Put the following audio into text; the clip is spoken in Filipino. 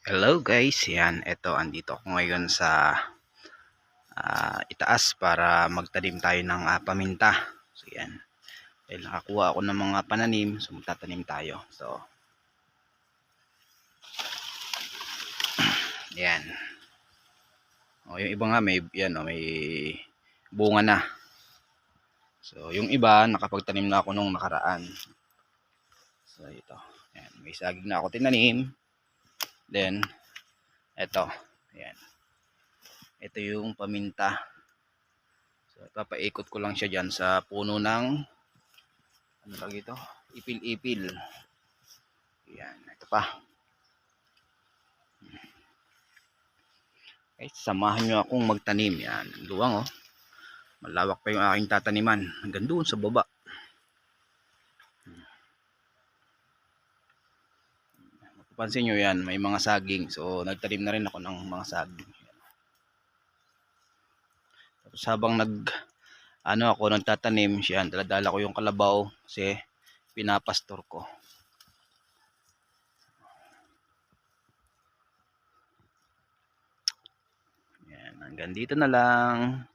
Hello guys, yan, eto andito ako ngayon sa itaas para magtanim tayo ng paminta. So yan, dahil nakakuha ako ng mga pananim, so magtatanim tayo. So yan, yung iba nga may, yan, may bunga na. So yung iba nakapagtanim na ako nung nakaraan. So ito, yan, may saging na ako tinanim. Then eto, yan, ito yung paminta. So papaikot ko lang siya dyan sa puno ng ano lagi ito, ipil-ipil. Yan, ito pa. Guys, samahan nyo akong magtanim. Yan, luwang oh. Malawak pa yung aking tataniman. Hanggang doon sa baba. Mapapansin nyo yan, may mga saging. So, nagtanim na rin ako ng mga saging. Tapos habang ako nagtatanim siya, daladala ko yung kalabaw kasi pinapastor ko. Yan, hanggang dito na lang.